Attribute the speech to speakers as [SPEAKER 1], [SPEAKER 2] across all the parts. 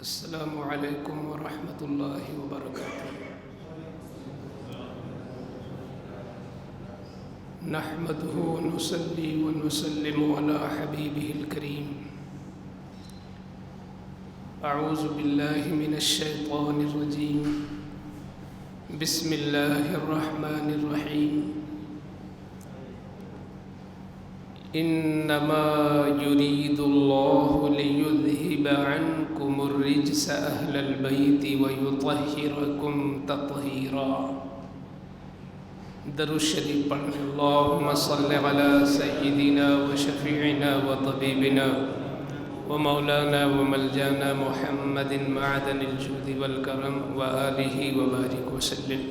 [SPEAKER 1] السلام علیکم ورحمۃ اللہ وبرکاتہ۔ نحمده ونصلي ونسلم على حبیبہ الکریم۔ اعوذ باللہ من الشیطان الرجیم، بسم اللہ الرحمن الرحیم۔ انما يريد الله ليذهب عنكم الرجس اهل البيت ويطهركم تطهيرا۔ درود شریف پڑھیں۔ اللهم صل على سيدنا وشفيعنا وطبيبنا ومولانا وملجانا محمد معدن الجود والكرم وآلہ وبارک وسلم۔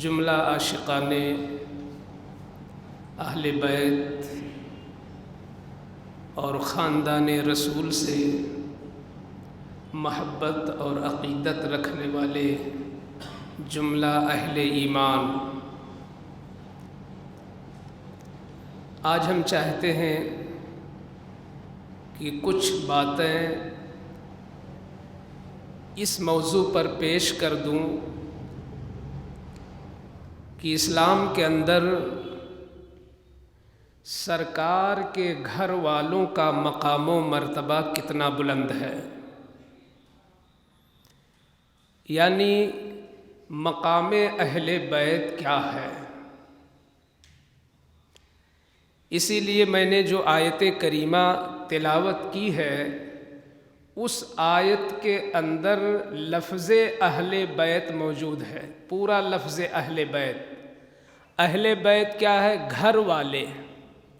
[SPEAKER 1] جملہ عاشقان اہل بیت اور خاندان رسول سے محبت اور عقیدت رکھنے والے جملہ اہل ایمان، آج ہم چاہتے ہیں کہ کچھ باتیں اس موضوع پر پیش کر دوں کہ اسلام کے اندر سرکار کے گھر والوں کا مقام و مرتبہ کتنا بلند ہے، یعنی مقام اہل بیت کیا ہے۔ اسی لیے میں نے جو آیت کریمہ تلاوت کی ہے، اس آیت کے اندر لفظ اہل بیت موجود ہے، پورا لفظ اہل بیت۔ اہل بیت کیا ہے؟ گھر والے۔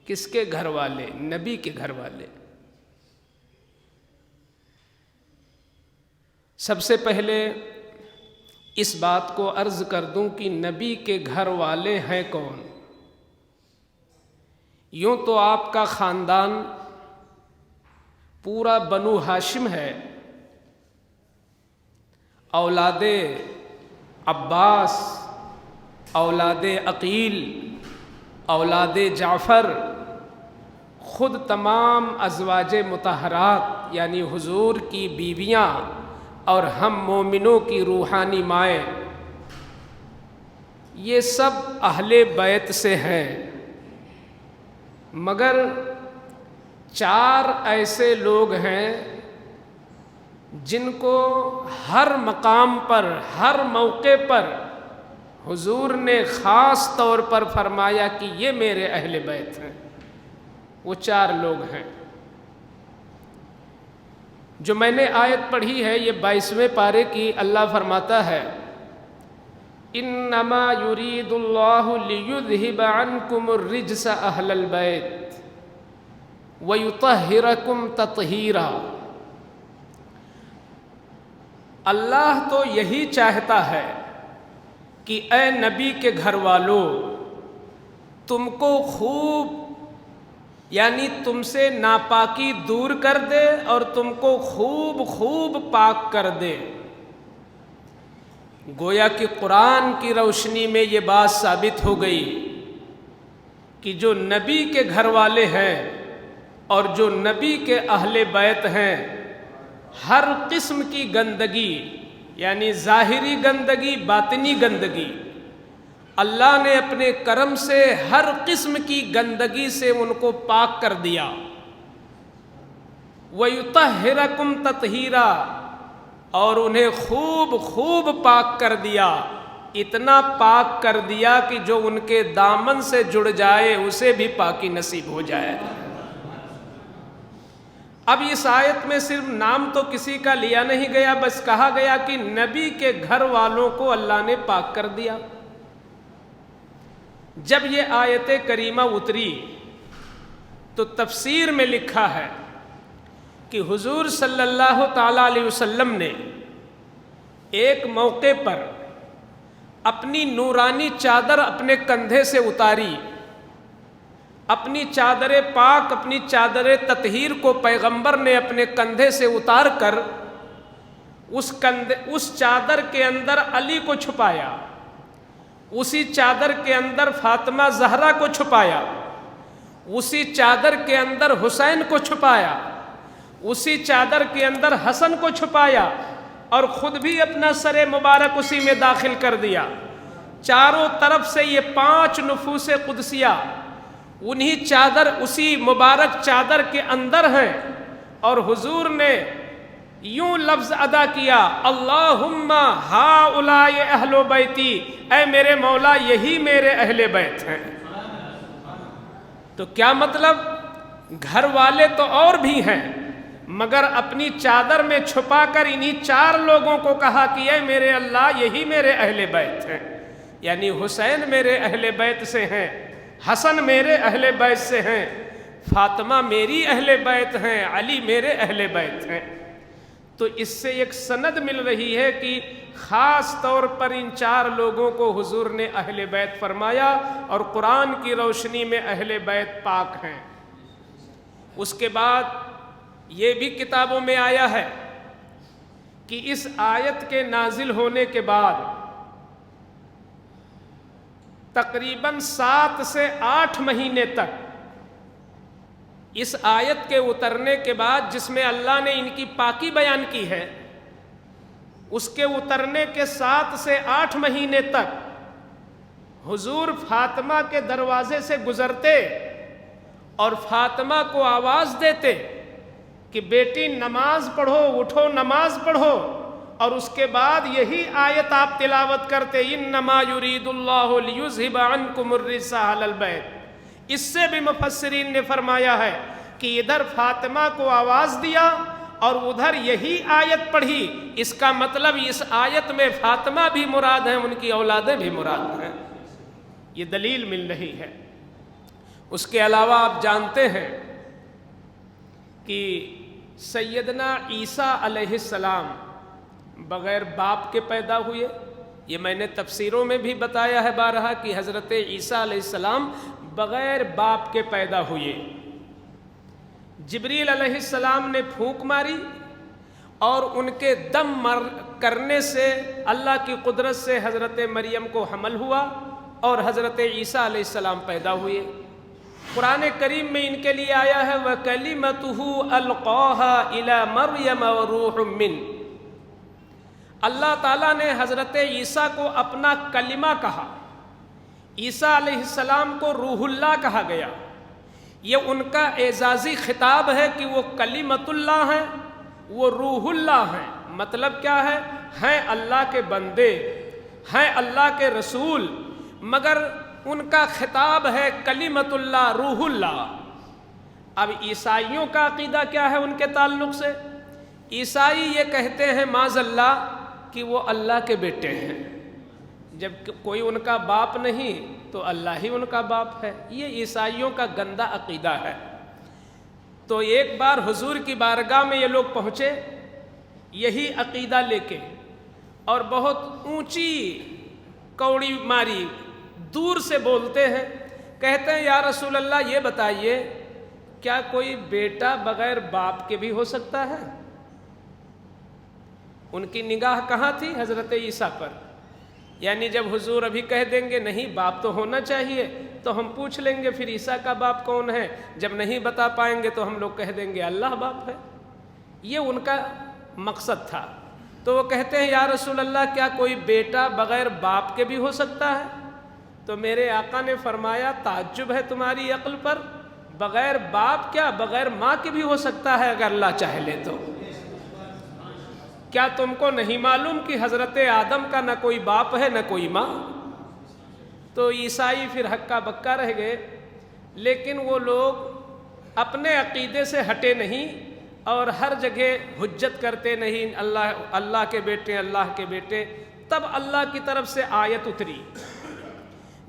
[SPEAKER 1] کس کے گھر والے؟ نبی کے گھر والے۔ سب سے پہلے اس بات کو عرض کر دوں کہ نبی کے گھر والے ہیں کون؟ یوں تو آپ کا خاندان پورا بنو ہاشم ہے، اولاد عباس، اولاد عقیل، اولاد جعفر، خود تمام ازواج مطہرات یعنی حضور کی بیویاں اور ہم مومنوں کی روحانی مائیں، یہ سب اہل بیت سے ہیں۔ مگر چار ایسے لوگ ہیں جن کو ہر مقام پر، ہر موقع پر حضور نے خاص طور پر فرمایا کہ یہ میرے اہل بیت ہیں۔ وہ چار لوگ ہیں جو میں نے آیت پڑھی ہے، یہ 22ویں پارے کی۔ اللہ فرماتا ہے انما یرید اللہ لیذہب عنکم الرجس اہل البیت ویطہرکم تطہیرا۔ اللہ تو یہی چاہتا ہے کہ اے نبی کے گھر والوں، تم کو خوب یعنی تم سے ناپاکی دور کر دے اور تم کو خوب پاک کر دے۔ گویا کہ قرآن کی روشنی میں یہ بات ثابت ہو گئی کہ جو نبی کے گھر والے ہیں اور جو نبی کے اہل بیت ہیں، ہر قسم کی گندگی یعنی ظاہری گندگی، باطنی گندگی، اللہ نے اپنے کرم سے ہر قسم کی گندگی سے ان کو پاک کر دیا۔ وَيُطَهِّرَكُمْ تَطْهِيرًا، اور انہیں خوب پاک کر دیا، اتنا پاک کر دیا کہ جو ان کے دامن سے جڑ جائے اسے بھی پاکی نصیب ہو جائے۔ اب اس آیت میں صرف نام تو کسی کا لیا نہیں گیا، بس کہا گیا کہ نبی کے گھر والوں کو اللہ نے پاک کر دیا۔ جب یہ آیت کریمہ اتری تو تفسیر میں لکھا ہے کہ حضور صلی اللہ تعالیٰ علیہ وسلم نے ایک موقع پر اپنی نورانی چادر اپنے کندھے سے اتاری، اپنی چادر پاک، اپنی چادر تطہیر کو پیغمبر نے اپنے کندھے سے اتار کر اس چادر کے اندر علی کو چھپایا، اسی چادر کے اندر فاطمہ زہرا کو چھپایا، اسی چادر کے اندر حسین کو چھپایا، اسی چادر کے اندر حسن کو چھپایا اور خود بھی اپنا سر مبارک اسی میں داخل کر دیا۔ چاروں طرف سے یہ 5 نفوس قدسیہ انہی چادر، اسی مبارک چادر کے اندر ہیں، اور حضور نے یوں لفظ ادا کیا، اللہم ہؤلاء اہل بیتی، اے میرے مولا یہی میرے اہل بیت ہیں۔ تو کیا مطلب؟ گھر والے تو اور بھی ہیں، مگر اپنی چادر میں چھپا کر انہی 4 لوگوں کو کہا کہ اے میرے اللہ یہی میرے اہل بیت ہیں، یعنی حسین میرے اہل بیت سے ہیں، حسن میرے اہل بیت سے ہیں، فاطمہ میری اہل بیت ہیں، علی میرے اہل بیت ہیں۔ تو اس سے ایک سند مل رہی ہے کہ خاص طور پر ان 4 لوگوں کو حضور نے اہل بیت فرمایا، اور قرآن کی روشنی میں اہل بیت پاک ہیں۔ اس کے بعد یہ بھی کتابوں میں آیا ہے کہ اس آیت کے نازل ہونے کے بعد تقریباً 7 سے 8 مہینے تک، اس آیت کے اترنے کے بعد جس میں اللہ نے ان کی پاکی بیان کی ہے، اس کے اترنے کے 7 سے 8 مہینے تک حضور فاطمہ کے دروازے سے گزرتے اور فاطمہ کو آواز دیتے کہ بیٹی نماز پڑھو، اٹھو نماز پڑھو، اور اس کے بعد یہی آیت آپ تلاوت کرتے، انما یرید اللہ لیذھب عنکم الرجس اہل البیت۔ اس سے بھی مفسرین نے فرمایا ہے کہ ادھر فاطمہ کو آواز دیا اور ادھر یہی آیت پڑھی، اس کا مطلب اس آیت میں فاطمہ بھی مراد ہیں، ان کی اولادیں بھی مراد ہیں، یہ دلیل مل رہی ہے۔ اس کے علاوہ آپ جانتے ہیں کہ سیدنا عیسیٰ علیہ السلام بغیر باپ کے پیدا ہوئے، یہ میں نے تفسیروں میں بھی بتایا ہے بارہا کہ حضرت عیسیٰ علیہ السلام بغیر باپ کے پیدا ہوئے۔ جبریل علیہ السلام نے پھونک ماری اور ان کے دم کرنے سے اللہ کی قدرت سے حضرت مریم کو حمل ہوا اور حضرت عیسیٰ علیہ السلام پیدا ہوئے۔ قرآن کریم میں ان کے لیے آیا ہے وَكَلِمَتُهُ أَلْقَاهَا إِلَى مَرْيَمَ وَرُوحٌ مِّنْهُ، اللہ تعالیٰ نے حضرت عیسیٰ کو اپنا کلمہ کہا۔ عیسیٰ علیہ السلام کو روح اللہ کہا گیا، یہ ان کا اعزازی خطاب ہے کہ وہ کلمت اللہ ہیں، وہ روح اللہ ہیں۔ مطلب کیا ہے؟ ہیں اللہ کے بندے، ہیں اللہ کے رسول، مگر ان کا خطاب ہے کلمت اللہ، روح اللہ۔ اب عیسائیوں کا عقیدہ کیا ہے ان کے تعلق سے؟ عیسائی یہ کہتے ہیں معاذ اللہ کہ وہ اللہ کے بیٹے ہیں، جب کوئی ان کا باپ نہیں تو اللہ ہی ان کا باپ ہے۔ یہ عیسائیوں کا گندا عقیدہ ہے۔ تو ایک بار حضور کی بارگاہ میں یہ لوگ پہنچے یہی عقیدہ لے کے، اور بہت اونچی کوڑی ماری دور سے بولتے ہیں، کہتے ہیں یا رسول اللہ یہ بتائیے کیا کوئی بیٹا بغیر باپ کے بھی ہو سکتا ہے؟ ان کی نگاہ کہاں تھی؟ حضرت عیسیٰ پر، یعنی جب حضور ابھی کہہ دیں گے نہیں باپ تو ہونا چاہیے تو ہم پوچھ لیں گے پھر عیسیٰ کا باپ کون ہے، جب نہیں بتا پائیں گے تو ہم لوگ کہہ دیں گے اللہ باپ ہے۔ یہ ان کا مقصد تھا۔ تو وہ کہتے ہیں یا رسول اللہ کیا کوئی بیٹا بغیر باپ کے بھی ہو سکتا ہے؟ تو میرے آقا نے فرمایا تعجب ہے تمہاری عقل پر، بغیر باپ کیا بغیر ماں کے بھی ہو سکتا ہے اگر اللہ چاہ لے تو۔ کیا تم کو نہیں معلوم کہ حضرت آدم کا نہ کوئی باپ ہے نہ کوئی ماں؟ تو عیسائی پھر ہکا بکا رہ گئے، لیکن وہ لوگ اپنے عقیدے سے ہٹے نہیں اور ہر جگہ حجت کرتے نہیں اللہ کے بیٹے اللہ کے بیٹے۔ تب اللہ کی طرف سے آیت اتری،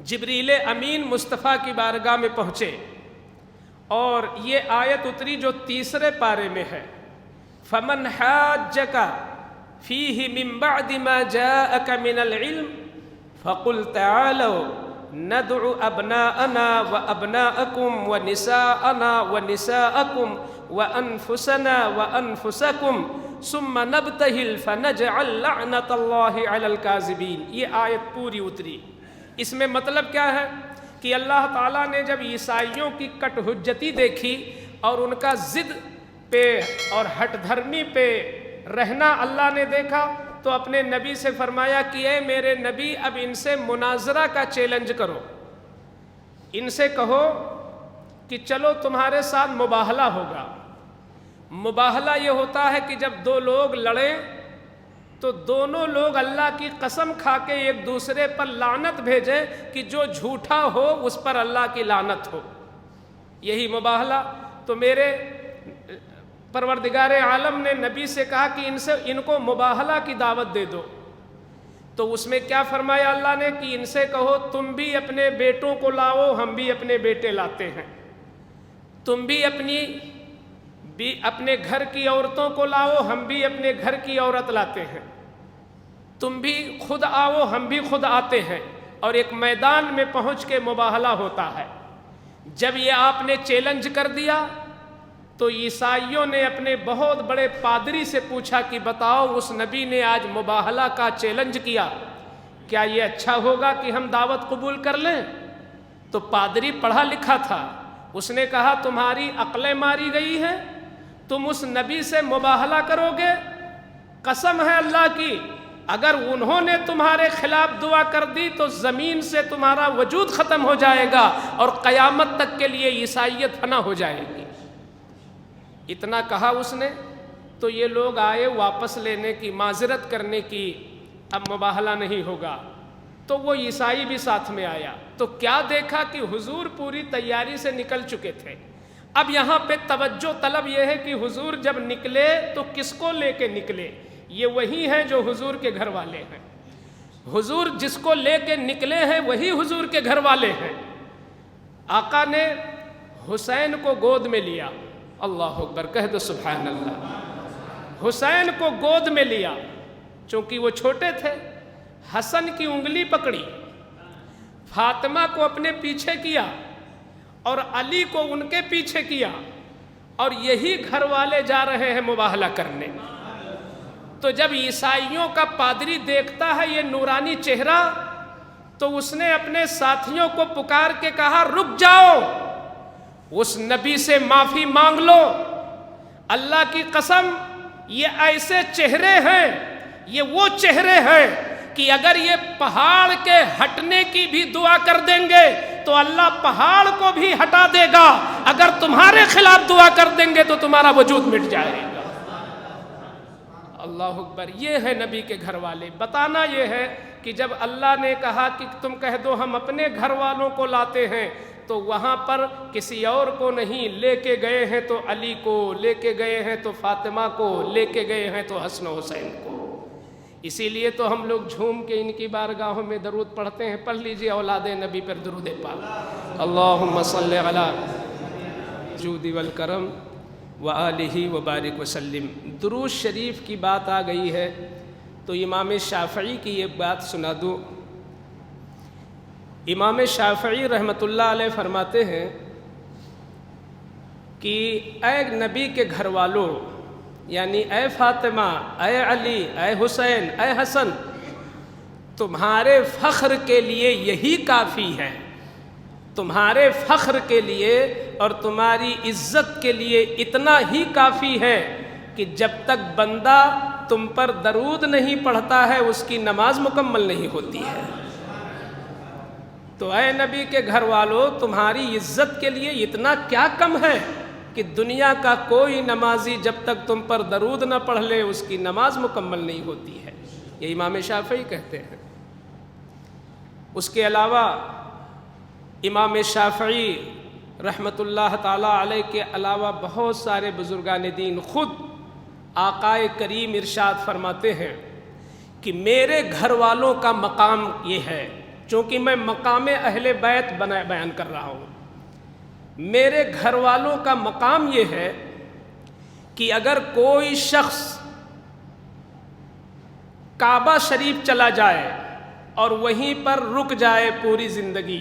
[SPEAKER 1] جبریل امین مصطفیٰ کی بارگاہ میں پہنچے اور یہ آیت اتری جو 3 پارے میں ہے، فَمَنْ حَاجَّكَ فِيهِ مِنْ بَعْدِ مَا جَاءَكَ مِنَ الْعِلْمِ فَقُلْ تَعَالَوْا نَدْعُ أَبْنَاءَنَا وَأَبْنَاءَكُمْ وَنِسَاءَنَا وَنِسَاءَكُمْ وَأَنفُسَنَا وَأَنفُسَكُمْ ثُمَّ نَبْتَهِلْ فَنَجْعَلْ لَعْنَةَ اللَّهِ عَلَى الْكَاذِبِينَ۔ یہ آیت پوری اتری۔ اس میں مطلب کیا ہے کہ اللہ تعالیٰ نے جب عیسائیوں کی کٹ حجتی دیکھی اور ان کا ضد پہ اور ہٹ دھرمی پہ رہنا اللہ نے دیکھا تو اپنے نبی سے فرمایا کہ اے میرے نبی اب ان سے مناظرہ کا چیلنج کرو، ان سے کہو کہ چلو تمہارے ساتھ مباہلہ ہوگا۔ مباہلہ یہ ہوتا ہے کہ جب دو لوگ لڑیں تو دونوں لوگ اللہ کی قسم کھا کے ایک دوسرے پر لعنت بھیجیں کہ جو جھوٹا ہو اس پر اللہ کی لعنت ہو، یہی مباہلہ۔ تو میرے پروردگار عالم نے نبی سے کہا کہ ان کو مباہلہ کی دعوت دے دو۔ تو اس میں کیا فرمایا اللہ نے کہ ان سے کہو تم بھی اپنے بیٹوں کو لاؤ، ہم بھی اپنے بیٹے لاتے ہیں، تم بھی اپنے گھر کی عورتوں کو لاؤ، ہم بھی اپنے گھر کی عورت لاتے ہیں، تم بھی خود آؤ، ہم بھی خود آتے ہیں، اور ایک میدان میں پہنچ کے مباہلہ ہوتا ہے۔ جب یہ آپ نے چیلنج کر دیا تو عیسائیوں نے اپنے بہت بڑے پادری سے پوچھا کہ بتاؤ اس نبی نے آج مباہلہ کا چیلنج کیا، کیا یہ اچھا ہوگا کہ ہم دعوت قبول کر لیں؟ تو پادری پڑھا لکھا تھا، اس نے کہا تمہاری عقلیں ماری گئی ہیں، تم اس نبی سے مباہلہ کرو گے؟ قسم ہے اللہ کی، اگر انہوں نے تمہارے خلاف دعا کر دی تو زمین سے تمہارا وجود ختم ہو جائے گا اور قیامت تک کے لیے عیسائیت فنا ہو جائے گی۔ اتنا کہا اس نے تو یہ لوگ آئے واپس لینے کی، معذرت کرنے کی، اب مباہلہ نہیں ہوگا۔ تو وہ عیسائی بھی ساتھ میں آیا تو کیا دیکھا کہ حضور پوری تیاری سے نکل چکے تھے۔ اب یہاں پہ توجہ طلب یہ ہے کہ حضور جب نکلے تو کس کو لے کے نکلے؟ یہ وہی ہیں جو حضور کے گھر والے ہیں، حضور جس کو لے کے نکلے ہیں وہی حضور کے گھر والے ہیں۔ آقا نے حسین کو گود میں لیا، اللہ اکبر، کہہ دو سبحان اللہ۔ حسین کو گود میں لیا چونکہ وہ چھوٹے تھے، حسن کی انگلی پکڑی، فاطمہ کو اپنے پیچھے کیا اور علی کو ان کے پیچھے کیا، اور یہی گھر والے جا رہے ہیں مباہلہ کرنے۔ تو جب عیسائیوں کا پادری دیکھتا ہے یہ نورانی چہرہ تو اس نے اپنے ساتھیوں کو پکار کے کہا رک جاؤ، اس نبی سے معافی مانگ لو، اللہ کی قسم یہ ایسے چہرے ہیں، یہ وہ چہرے ہیں کہ اگر یہ پہاڑ کے ہٹنے کی بھی دعا کر دیں گے تو اللہ پہاڑ کو بھی ہٹا دے گا، اگر تمہارے خلاف دعا کر دیں گے تو تمہارا وجود مٹ جائے گا۔ اللہ اکبر، یہ ہے نبی کے گھر والے۔ بتانا یہ ہے کہ جب اللہ نے کہا کہ تم کہہ دو ہم اپنے گھر والوں کو لاتے ہیں تو وہاں پر کسی اور کو نہیں، لے کے گئے ہیں تو علی کو، لے کے گئے ہیں تو فاطمہ کو، لے کے گئے ہیں تو حسن و حسین کو۔ اسی لیے تو ہم لوگ جھوم کے ان کی بارگاہوں میں درود پڑھتے ہیں۔ پڑھ لیجئے اولاد نبی پر درود پاک، اللہم صلی علی جود والکرم وآلہ وبارک وسلم۔ درود شریف کی بات آ گئی ہے تو امام شافعی کی یہ بات سنا دوں۔ امام شافعی رحمۃ اللہ علیہ فرماتے ہیں کہ اے نبی کے گھر والوں، یعنی اے فاطمہ، اے علی، اے حسین، اے حسن، تمہارے فخر کے لیے یہی کافی ہے، تمہارے فخر کے لیے اور تمہاری عزت کے لیے اتنا ہی کافی ہے کہ جب تک بندہ تم پر درود نہیں پڑھتا ہے اس کی نماز مکمل نہیں ہوتی ہے۔ تو اے نبی کے گھر والوں، تمہاری عزت کے لیے اتنا کیا کم ہے کہ دنیا کا کوئی نمازی جب تک تم پر درود نہ پڑھ لے اس کی نماز مکمل نہیں ہوتی ہے، یہ امام شافعی کہتے ہیں۔ اس کے علاوہ امام شافعی رحمۃ اللہ تعالیٰ علیہ کے علاوہ بہت سارے بزرگان دین، خود آقائے کریم ارشاد فرماتے ہیں کہ میرے گھر والوں کا مقام یہ ہے، چونکہ میں مقام اہل بیت بیان کر رہا ہوں، میرے گھر والوں کا مقام یہ ہے کہ اگر کوئی شخص کعبہ شریف چلا جائے اور وہیں پر رک جائے پوری زندگی،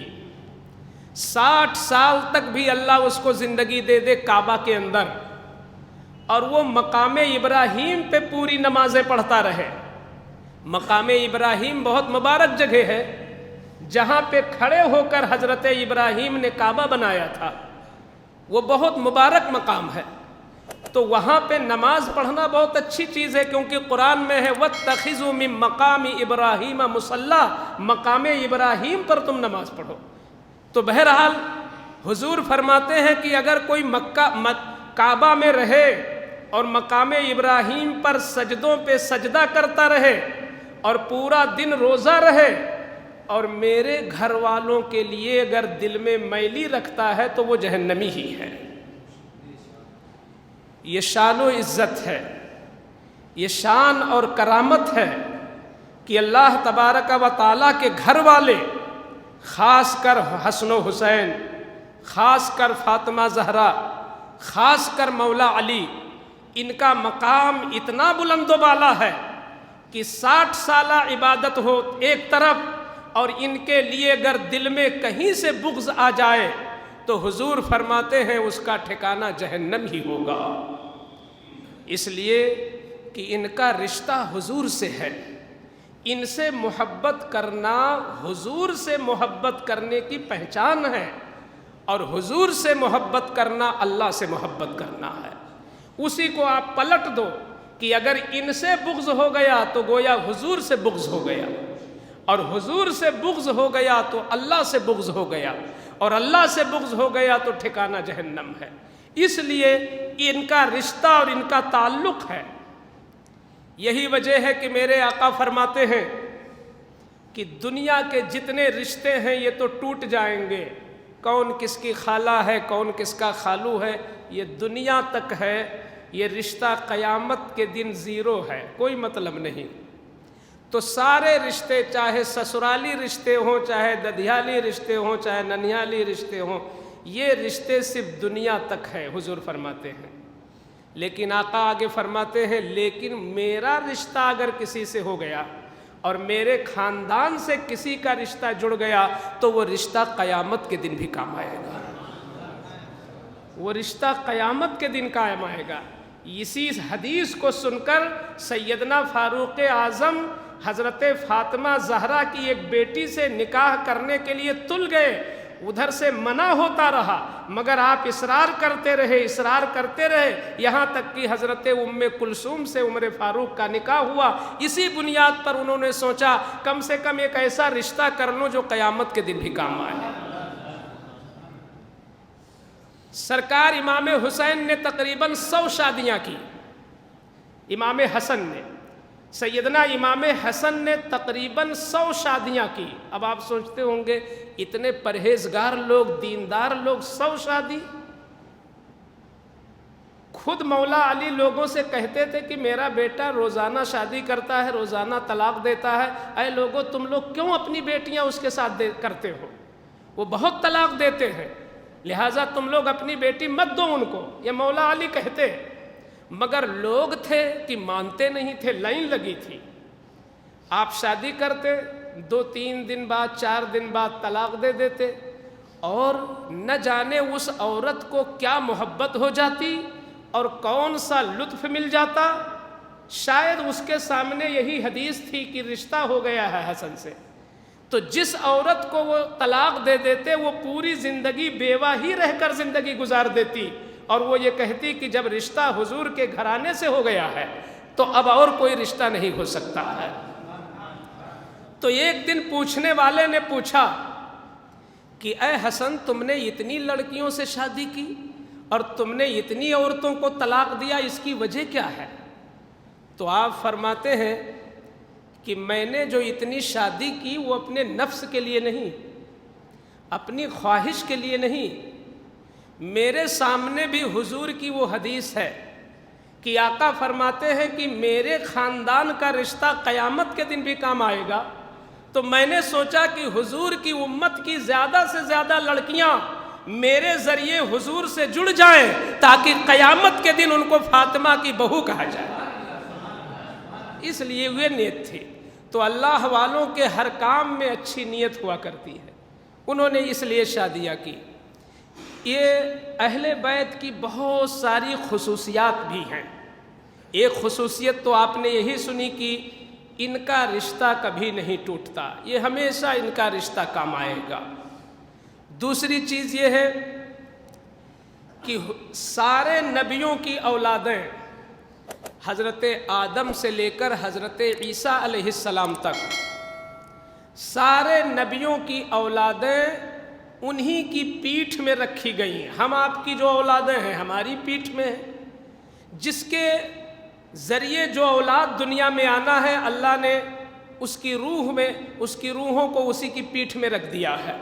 [SPEAKER 1] 60 سال تک بھی اللہ اس کو زندگی دے دے کعبہ کے اندر، اور وہ مقام ابراہیم پہ پوری نمازیں پڑھتا رہے۔ مقام ابراہیم بہت مبارک جگہ ہے، جہاں پہ کھڑے ہو کر حضرت ابراہیم نے کعبہ بنایا تھا، وہ بہت مبارک مقام ہے۔ تو وہاں پہ نماز پڑھنا بہت اچھی چیز ہے، کیونکہ قرآن میں ہے وَاتَّخِذُوا مِن مَقَامِ إِبْرَاهِيمَ مُصَلَّى، مقام ابراہیم پر تم نماز پڑھو۔ تو بہرحال حضور فرماتے ہیں کہ اگر کوئی کعبہ میں رہے اور مقام ابراہیم پر سجدوں پہ سجدہ کرتا رہے اور پورا دن روزہ رہے اور میرے گھر والوں کے لیے اگر دل میں میلی رکھتا ہے تو وہ جہنمی ہی ہے۔ یہ شان و عزت ہے، یہ شان اور کرامت ہے کہ اللہ تبارک و تعالیٰ کے گھر والے، خاص کر حسن و حسین، خاص کر فاطمہ زہرا، خاص کر مولا علی، ان کا مقام اتنا بلند و بالا ہے کہ 60 سالہ عبادت ہو ایک طرف اور ان کے لیے اگر دل میں کہیں سے بغض آ جائے تو حضور فرماتے ہیں اس کا ٹھکانہ جہنم ہی ہوگا۔ اس لیے کہ ان کا رشتہ حضور سے ہے، ان سے محبت کرنا حضور سے محبت کرنے کی پہچان ہے، اور حضور سے محبت کرنا اللہ سے محبت کرنا ہے۔ اسی کو آپ پلٹ دو کہ اگر ان سے بغض ہو گیا تو گویا حضور سے بغض ہو گیا، اور حضور سے بغض ہو گیا تو اللہ سے بغض ہو گیا، اور اللہ سے بغض ہو گیا تو ٹھکانہ جہنم ہے۔ اس لیے ان کا رشتہ اور ان کا تعلق ہے۔ یہی وجہ ہے کہ میرے آقا فرماتے ہیں کہ دنیا کے جتنے رشتے ہیں یہ تو ٹوٹ جائیں گے، کون کس کی خالہ ہے، کون کس کا خالو ہے، یہ دنیا تک ہے، یہ رشتہ قیامت کے دن زیرو ہے، کوئی مطلب نہیں۔ تو سارے رشتے، چاہے سسرالی رشتے ہوں، چاہے ددھیالی رشتے ہوں، چاہے ننیالی رشتے ہوں، یہ رشتے صرف دنیا تک ہے، حضور فرماتے ہیں۔ لیکن آقا آگے فرماتے ہیں لیکن میرا رشتہ اگر کسی سے ہو گیا اور میرے خاندان سے کسی کا رشتہ جڑ گیا تو وہ رشتہ قیامت کے دن بھی کام آئے گا، وہ رشتہ قیامت کے دن کام آئے گا۔ اسی حدیث کو سن کر سیدنا فاروق اعظم حضرت فاطمہ زہرا کی ایک بیٹی سے نکاح کرنے کے لیے تل گئے، ادھر سے منع ہوتا رہا مگر آپ اصرار کرتے رہے، یہاں تک کہ حضرت ام کلثوم سے عمر فاروق کا نکاح ہوا۔ اسی بنیاد پر انہوں نے سوچا کم سے کم ایک ایسا رشتہ کر لوں جو قیامت کے دن بھی کام آئے۔ سرکار امام حسین نے تقریباً 100 شادیاں کی، امام حسن نے، سیدنا امام حسن نے تقریباً 100 شادیاں کی۔ اب آپ سوچتے ہوں گے اتنے پرہیزگار لوگ، دیندار لوگ، 100 شادی؟ خود مولا علی لوگوں سے کہتے تھے کہ میرا بیٹا روزانہ شادی کرتا ہے، روزانہ طلاق دیتا ہے، اے لوگو تم لوگ کیوں اپنی بیٹیاں اس کے ساتھ کرتے ہو؟ وہ بہت طلاق دیتے ہیں، لہٰذا تم لوگ اپنی بیٹی مت دو ان کو، یہ مولا علی کہتے۔ مگر لوگ تھے کہ مانتے نہیں تھے، لائن لگی تھی۔ آپ شادی کرتے، 2-3 دن بعد، 4 دن بعد طلاق دے دیتے، اور نہ جانے اس عورت کو کیا محبت ہو جاتی اور کون سا لطف مل جاتا۔ شاید اس کے سامنے یہی حدیث تھی کہ رشتہ ہو گیا ہے حسن سے، تو جس عورت کو وہ طلاق دے دیتے وہ پوری زندگی بیوہ ہی رہ کر زندگی گزار دیتی، اور وہ یہ کہتی کہ جب رشتہ حضور کے گھرانے سے ہو گیا ہے تو اب اور کوئی رشتہ نہیں ہو سکتا ہے۔ تو ایک دن پوچھنے والے نے پوچھا کہ اے حسن تم نے اتنی لڑکیوں سے شادی کی اور تم نے اتنی عورتوں کو طلاق دیا، اس کی وجہ کیا ہے؟ تو آپ فرماتے ہیں کہ میں نے جو اتنی شادی کی وہ اپنے نفس کے لیے نہیں، اپنی خواہش کے لیے نہیں، میرے سامنے بھی حضور کی وہ حدیث ہے کہ آقا فرماتے ہیں کہ میرے خاندان کا رشتہ قیامت کے دن بھی کام آئے گا، تو میں نے سوچا کہ حضور کی امت کی زیادہ سے زیادہ لڑکیاں میرے ذریعے حضور سے جڑ جائیں تاکہ قیامت کے دن ان کو فاطمہ کی بہو کہا جائے۔ اس لیے وہ نیت تھی۔ تو اللہ والوں کے ہر کام میں اچھی نیت ہوا کرتی ہے، انہوں نے اس لیے شادیاں کی۔ یہ اہل بیت کی بہت ساری خصوصیات بھی ہیں۔ ایک خصوصیت تو آپ نے یہی سنی کہ ان کا رشتہ کبھی نہیں ٹوٹتا، یہ ہمیشہ ان کا رشتہ کام آئے گا۔ دوسری چیز یہ ہے کہ سارے نبیوں کی اولادیں حضرت آدم سے لے کر حضرت عیسیٰ علیہ السلام تک سارے نبیوں کی اولادیں انہی کی پیٹھ میں رکھی گئی ہیں. ہم آپ کی جو اولادیں ہیں ہماری پیٹھ میں ہیں. جس کے ذریعے جو اولاد دنیا میں آنا ہے اللہ نے اس کی روح میں اس کی روحوں کو اسی کی پیٹھ میں رکھ دیا ہے.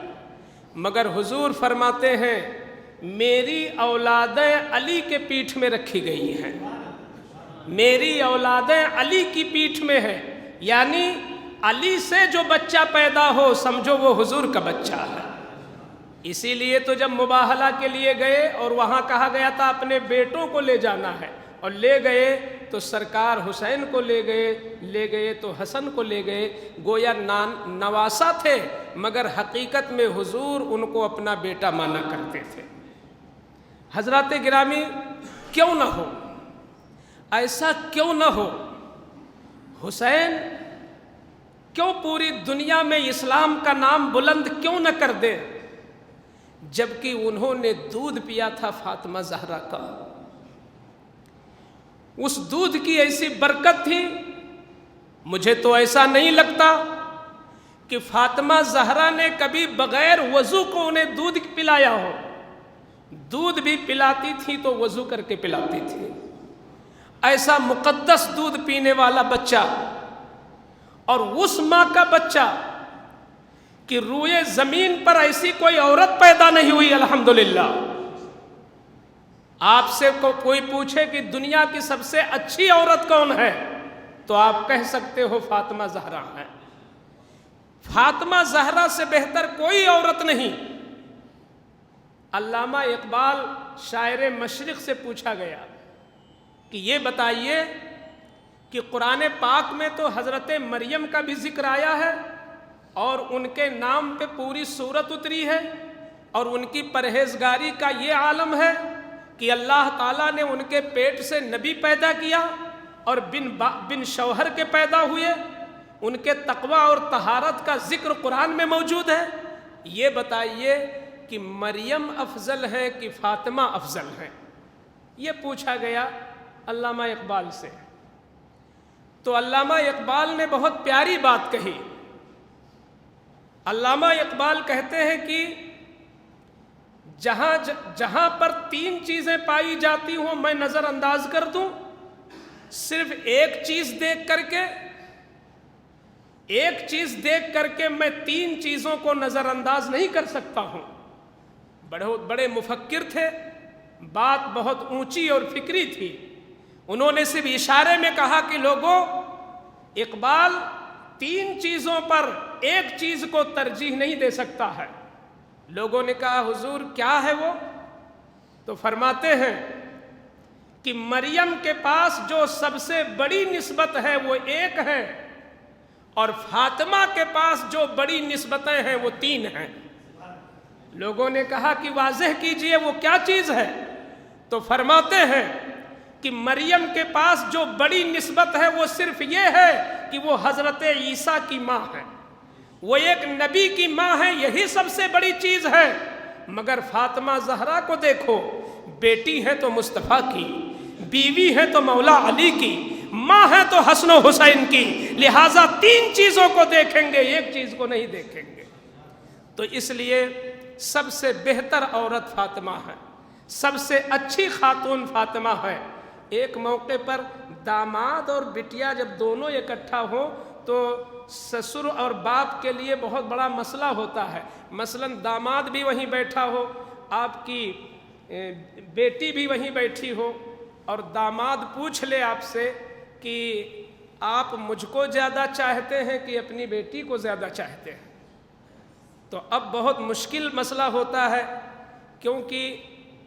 [SPEAKER 1] مگر حضور فرماتے ہیں میری اولادیں علی کے پیٹھ میں رکھی گئی ہیں. میری اولادیں علی کی پیٹھ میں ہیں، یعنی علی سے جو بچہ پیدا ہو سمجھو وہ حضور کا بچہ ہے. اسی لیے تو جب مباہلہ کے لیے گئے اور وہاں کہا گیا تھا اپنے بیٹوں کو لے جانا ہے، اور لے گئے تو سرکار حسین کو لے گئے تو حسن کو لے گئے. گویا نواسا تھے مگر حقیقت میں حضور ان کو اپنا بیٹا مانا کرتے تھے. حضرات گرامی، کیوں نہ ہو، ایسا کیوں نہ ہو، حسین کیوں پوری دنیا میں اسلام کا نام بلند کیوں نہ کر دے، جبکہ انہوں نے دودھ پیا تھا فاطمہ زہرا کا. اس دودھ کی ایسی برکت تھی، مجھے تو ایسا نہیں لگتا کہ فاطمہ زہرا نے کبھی بغیر وضو کو انہیں دودھ پلایا ہو. دودھ بھی پلاتی تھی تو وضو کر کے پلاتی تھی. ایسا مقدس دودھ پینے والا بچہ، اور اس ماں کا بچہ کہ روئے زمین پر ایسی کوئی عورت پیدا نہیں ہوئی الحمدللہ. آپ سے کوئی پوچھے کہ دنیا کی سب سے اچھی عورت کون ہے تو آپ کہہ سکتے ہو فاطمہ زہرا ہے. فاطمہ زہرا سے بہتر کوئی عورت نہیں. علامہ اقبال شاعر مشرق سے پوچھا گیا کہ یہ بتائیے کہ قرآن پاک میں تو حضرت مریم کا بھی ذکر آیا ہے اور ان کے نام پہ پوری سورت اتری ہے، اور ان کی پرہیزگاری کا یہ عالم ہے کہ اللہ تعالیٰ نے ان کے پیٹ سے نبی پیدا کیا اور بن شوہر کے پیدا ہوئے. ان کے تقوی اور طہارت کا ذکر قرآن میں موجود ہے. یہ بتائیے کہ مریم افضل ہے کہ فاطمہ افضل ہے؟ یہ پوچھا گیا علامہ اقبال سے. تو علامہ اقبال نے بہت پیاری بات کہی. علامہ اقبال کہتے ہیں کہ جہاں پر 3 چیزیں پائی جاتی ہوں میں نظر انداز کر دوں، صرف ایک چیز دیکھ کر کے میں 3 چیزوں کو نظر انداز نہیں کر سکتا ہوں. بڑے مفکر تھے، بات بہت اونچی اور فکری تھی. انہوں نے صرف اشارے میں کہا کہ لوگوں، اقبال 3 چیزوں پر ایک چیز کو ترجیح نہیں دے سکتا ہے. لوگوں نے کہا حضور کیا ہے وہ؟ تو فرماتے ہیں کہ مریم کے پاس جو سب سے بڑی نسبت ہے وہ ایک ہے، اور فاطمہ کے پاس جو بڑی نسبتیں ہیں وہ 3 ہیں. لوگوں نے کہا کہ واضح کیجئے وہ کیا چیز ہے؟ تو فرماتے ہیں کہ مریم کے پاس جو بڑی نسبت ہے وہ صرف یہ ہے کہ وہ حضرت عیسیٰ کی ماں ہے، وہ ایک نبی کی ماں ہے، یہی سب سے بڑی چیز ہے. مگر فاطمہ زہرا کو دیکھو، بیٹی ہے تو مصطفیٰ کی، بیوی ہے تو مولا علی کی، ماں ہے تو حسن و حسین کی. لہٰذا 3 چیزوں کو دیکھیں گے، ایک چیز کو نہیں دیکھیں گے. تو اس لیے سب سے بہتر عورت فاطمہ ہے، سب سے اچھی خاتون فاطمہ ہے. ایک موقع پر داماد اور بٹیا جب دونوں اکٹھا ہوں تو سسر اور باپ کے لیے بہت بڑا مسئلہ ہوتا ہے. مثلا داماد بھی وہیں بیٹھا ہو، آپ کی بیٹی بھی وہیں بیٹھی ہو، اور داماد پوچھ لے آپ سے کہ آپ مجھ کو زیادہ چاہتے ہیں کہ اپنی بیٹی کو زیادہ چاہتے ہیں، تو اب بہت مشکل مسئلہ ہوتا ہے. کیونکہ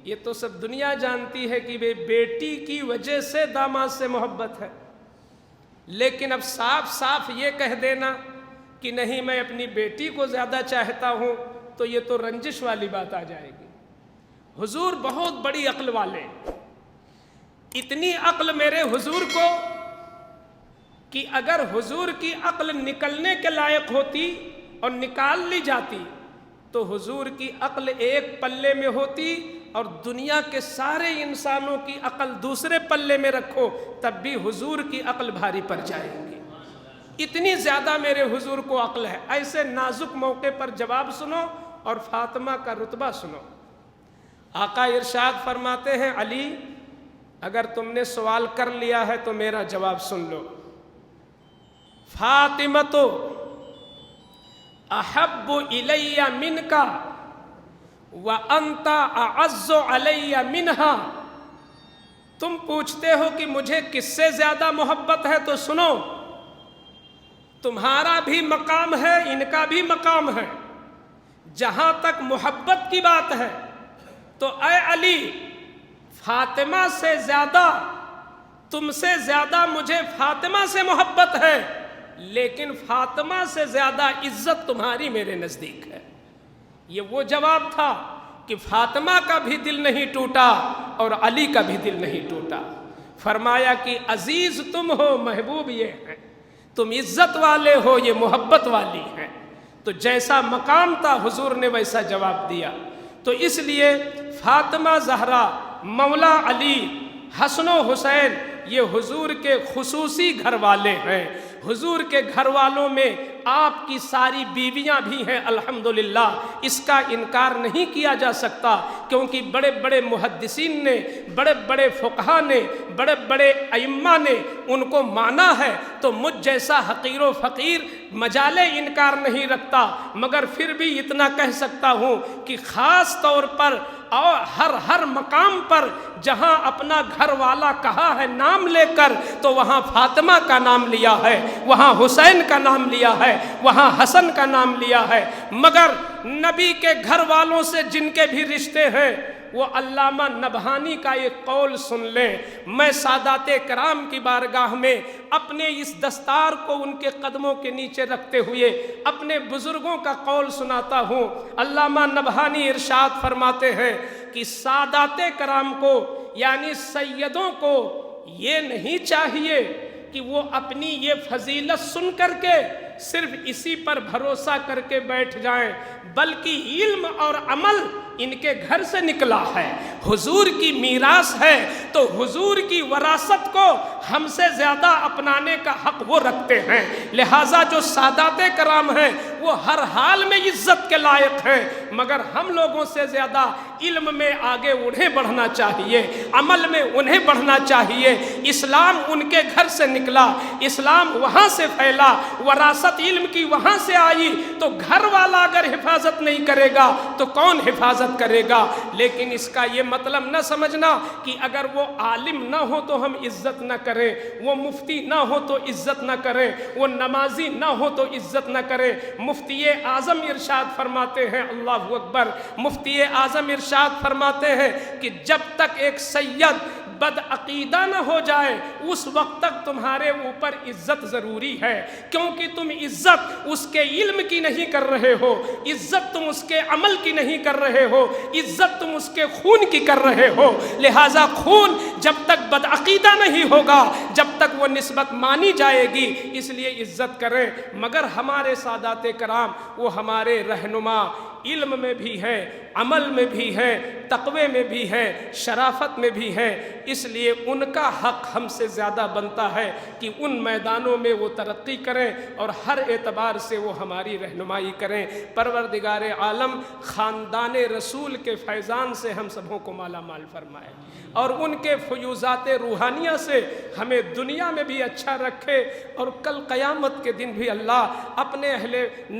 [SPEAKER 1] یہ تو سب دنیا جانتی ہے کہ بیٹی کی وجہ سے داماد سے محبت ہے، لیکن اب صاف یہ کہہ دینا کہ نہیں میں اپنی بیٹی کو زیادہ چاہتا ہوں تو یہ تو رنجش والی بات آ جائے گی. حضور بہت بڑی عقل والے، اتنی عقل میرے حضور کو کہ اگر حضور کی عقل نکلنے کے لائق ہوتی اور نکال لی جاتی تو حضور کی عقل ایک پلے میں ہوتی اور دنیا کے سارے انسانوں کی عقل دوسرے پلے میں رکھو تب بھی حضور کی عقل بھاری پڑ جائے گی. اتنی زیادہ میرے حضور کو عقل ہے. ایسے نازک موقع پر جواب سنو اور فاطمہ کا رتبہ سنو. آقا ارشاد فرماتے ہیں علی اگر تم نے سوال کر لیا ہے تو میرا جواب سن لو. فاطمہ تو احب الی منک وانت اعز علی منہا. تم پوچھتے ہو کہ مجھے کس سے زیادہ محبت ہے تو سنو, تمہارا بھی مقام ہے ان کا بھی مقام ہے. جہاں تک محبت کی بات ہے تو اے علی فاطمہ سے زیادہ, تم سے زیادہ مجھے فاطمہ سے محبت ہے, لیکن فاطمہ سے زیادہ عزت تمہاری میرے نزدیک ہے. یہ وہ جواب تھا کہ فاطمہ کا بھی دل نہیں ٹوٹا اور علی کا بھی دل نہیں ٹوٹا. فرمایا کہ عزیز تم ہو, محبوب یہ ہیں, تم عزت والے ہو, یہ محبت والی ہیں. تو جیسا مقام تھا حضور نے ویسا جواب دیا. تو اس لیے فاطمہ زہرا, مولا علی, حسن و حسین یہ حضور کے خصوصی گھر والے ہیں. حضور کے گھر والوں میں آپ کی ساری بیویاں بھی ہیں الحمدللہ. اس کا انکار نہیں کیا جا سکتا کیونکہ بڑے بڑے محدثین نے, بڑے بڑے فقہا نے, بڑے بڑے ائمہ نے ان کو مانا ہے. تو مجھ جیسا حقیر و فقیر مجالے انکار نہیں رکھتا, مگر پھر بھی اتنا کہہ سکتا ہوں کہ خاص طور پر اور ہر مقام پر جہاں اپنا گھر والا کہا ہے نام لے کر تو وہاں فاطمہ کا نام لیا ہے, وہاں حسین کا نام لیا ہے, وہاں حسن کا نام لیا ہے. مگر نبی کے گھر والوں سے جن کے بھی رشتے ہیں وہ علامہ نبہانی کا ایک قول سن لیں. میں سادات کرام کی بارگاہ میں اپنے اس دستار کو ان کے قدموں کے نیچے رکھتے ہوئے اپنے بزرگوں کا قول سناتا ہوں. علامہ نبہانی ارشاد فرماتے ہیں کہ سادات کرام کو یعنی سیدوں کو یہ نہیں چاہیے کہ وہ اپنی یہ فضیلت سن کر کے صرف اسی پر بھروسہ کر کے بیٹھ جائیں, بلکہ علم اور عمل ان کے گھر سے نکلا ہے, حضور کی میراث ہے. تو حضور کی وراثت کو ہم سے زیادہ اپنانے کا حق وہ رکھتے ہیں. لہٰذا جو سادات کرام ہیں وہ ہر حال میں عزت کے لائق ہیں, مگر ہم لوگوں سے زیادہ علم میں آگے انہیں بڑھنا چاہیے, عمل میں انہیں بڑھنا چاہیے. اسلام ان کے گھر سے نکلا, اسلام وہاں سے پھیلا, وراثت علم کی وہاں سے آئی. تو گھر والا اگر حفاظت نہیں کرے گا تو کون حفاظت کرے گا؟ لیکن اس کا یہ مطلب نہ سمجھنا کہ اگر وہ عالم نہ ہو تو ہم عزت نہ کریں, وہ مفتی نہ ہو تو عزت نہ کریں, وہ نمازی نہ ہو تو عزت نہ کریں. مفتی اعظم ارشاد فرماتے ہیں, اللہ اکبر, مفتی اعظم ارشاد فرماتے ہیں کہ جب تک ایک سید بد عقیدہ نہ ہو جائے اس وقت تک تمہارے اوپر عزت ضروری ہے, کیونکہ تم عزت اس کے علم کی نہیں کر رہے ہو, عزت تم اس کے عمل کی نہیں کر رہے ہو, عزت تم اس کے خون کی کر رہے ہو. لہٰذا خون جب تک بد عقیدہ نہیں ہوگا جب تک وہ نسبت مانی جائے گی, اس لیے عزت کریں. مگر ہمارے سادات کرام وہ ہمارے رہنما علم میں بھی ہے, عمل میں بھی ہے, تقوی میں بھی ہے, شرافت میں بھی ہے. اس لیے ان کا حق ہم سے زیادہ بنتا ہے کہ ان میدانوں میں وہ ترقی کریں اور ہر اعتبار سے وہ ہماری رہنمائی کریں. پروردگار عالم خاندان رسول کے فیضان سے ہم سبوں کو مالا مال فرمائے اور ان کے فیوزات روحانیہ سے ہمیں دنیا میں بھی اچھا رکھے اور کل قیامت کے دن بھی اللہ اپنے اہل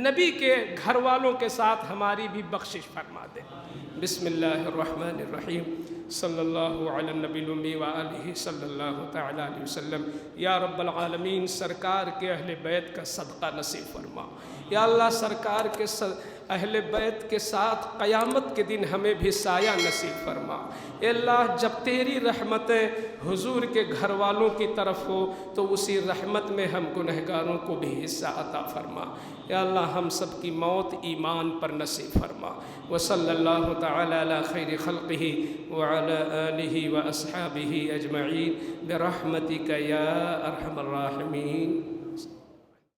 [SPEAKER 1] نبی کے گھر والوں کے ساتھ ہماری بھی بخشش فرما دے. بسم اللہ الرحمن الرحیم. صلی اللہ علی النبی الامی وآلہ صلی اللہ تعالی علیہ وسلم. یا رب العالمین, سرکار کے اہل بیت کا صدقہ نصیب فرما. یا اللہ, سرکار کے اہل بیت کے ساتھ قیامت کے دن ہمیں بھی سایہ نصیب فرما. اے اللہ, جب تیری رحمتیں حضور کے گھر والوں کی طرف ہو تو اسی رحمت میں ہم گنہگاروں کو بھی حصہ عطا فرما. یا اللہ, ہم سب کی موت ایمان پر نصیب فرما. وصلی اللہ تعالی علی خیر خلقہ وعلی آلہ واصحابہ اجمعین برحمتک یا ارحم الراحمین.